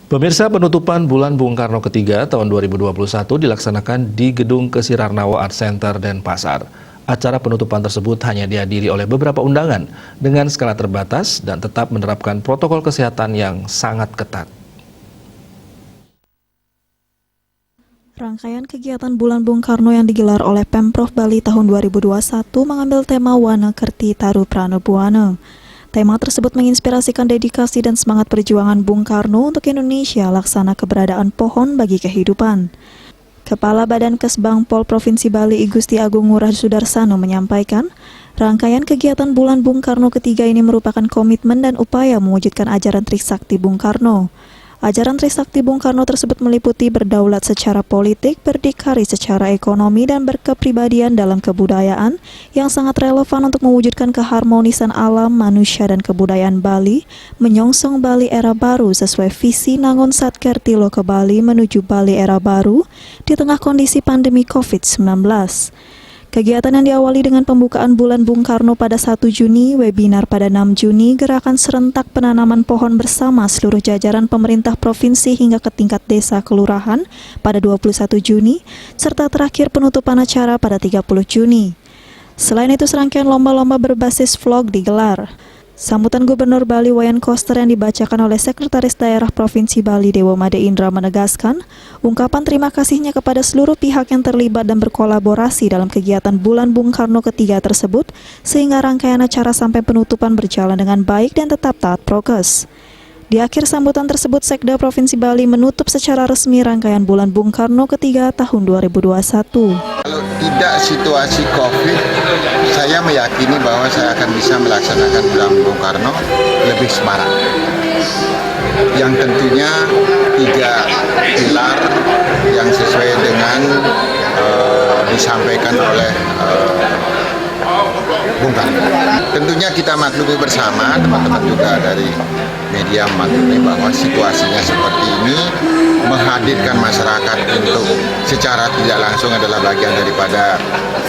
Pemirsa, penutupan Bulan Bung Karno ketiga tahun 2021 dilaksanakan di Gedung Kesirarnawa Art Center Denpasar. Acara penutupan tersebut hanya dihadiri oleh beberapa undangan dengan skala terbatas dan tetap menerapkan protokol kesehatan yang sangat ketat. Rangkaian kegiatan Bulan Bung Karno yang digelar oleh Pemprov Bali tahun 2021 mengambil tema Wana Kerti Taru Pranobuana. Tema tersebut menginspirasikan dedikasi dan semangat perjuangan Bung Karno untuk Indonesia, laksana keberadaan pohon bagi kehidupan. Kepala Badan Kesbangpol Provinsi Bali I Gusti Agung Ngurah Sudarsano menyampaikan, rangkaian kegiatan Bulan Bung Karno ketiga ini merupakan komitmen dan upaya mewujudkan ajaran Trisakti Bung Karno. Ajaran Trisakti Bung Karno tersebut meliputi berdaulat secara politik, berdikari secara ekonomi, dan berkepribadian dalam kebudayaan yang sangat relevan untuk mewujudkan keharmonisan alam, manusia, dan kebudayaan Bali, menyongsong Bali era baru sesuai visi Nangon Satkerti Loka Bali menuju Bali era baru di tengah kondisi pandemi COVID-19. Kegiatan yang diawali dengan pembukaan Bulan Bung Karno pada 1 Juni, webinar pada 6 Juni, gerakan serentak penanaman pohon bersama seluruh jajaran pemerintah provinsi hingga ke tingkat desa kelurahan pada 21 Juni, serta terakhir penutupan acara pada 30 Juni. Selain itu, serangkaian lomba-lomba berbasis vlog digelar. Sambutan Gubernur Bali Wayan Koster yang dibacakan oleh Sekretaris Daerah Provinsi Bali Dewa Made Indra menegaskan ungkapan terima kasihnya kepada seluruh pihak yang terlibat dan berkolaborasi dalam kegiatan Bulan Bung Karno ketiga tersebut sehingga rangkaian acara sampai penutupan berjalan dengan baik dan tetap taat prokes. Di akhir sambutan tersebut, Sekda Provinsi Bali menutup secara resmi rangkaian Bulan Bung Karno ketiga tahun 2021. Kalau tidak situasi COVID, saya meyakini bahwa saya akan bisa melaksanakan Bulan Bung Karno lebih semarak. Yang tentunya 3 pilar yang sesuai dengan disampaikan oleh Bung Karno. Tentunya kita maklumi bersama, teman-teman juga dari media maklumi bahwa situasinya seperti ini menghadirkan masyarakat untuk secara tidak langsung adalah bagian daripada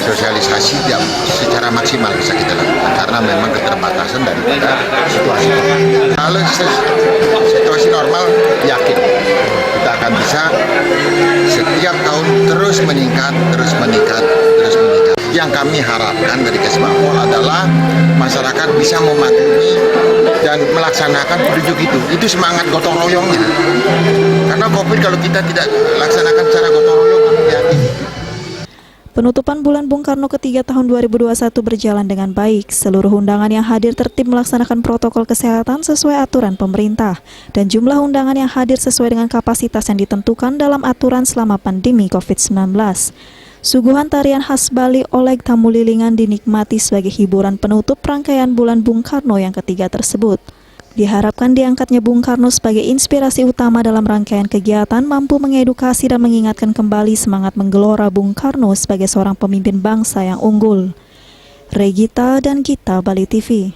sosialisasi yang secara maksimal bisa kita lakukan karena memang keterbatasan daripada situasi normal. Kalau situasi normal, yakin kita akan bisa setiap tahun terus meningkat. Yang kami harapkan dari Kesbangpol adalah masyarakat bisa memaklumi dan melaksanakan petunjuk itu. Itu semangat gotong royongnya. Karena COVID kalau kita tidak laksanakan secara gotong royong, Penutupan Bulan Bung Karno ketiga tahun 2021 berjalan dengan baik. Seluruh undangan yang hadir tertib melaksanakan protokol kesehatan sesuai aturan pemerintah. Dan jumlah undangan yang hadir sesuai dengan kapasitas yang ditentukan dalam aturan selama pandemi COVID-19. Suguhan tarian khas Bali Oleg Tamulilingan dinikmati sebagai hiburan penutup rangkaian Bulan Bung Karno yang ketiga tersebut. Diharapkan diangkatnya Bung Karno sebagai inspirasi utama dalam rangkaian kegiatan mampu mengedukasi dan mengingatkan kembali semangat menggelora Bung Karno sebagai seorang pemimpin bangsa yang unggul. Regita dan Gita, Bali TV.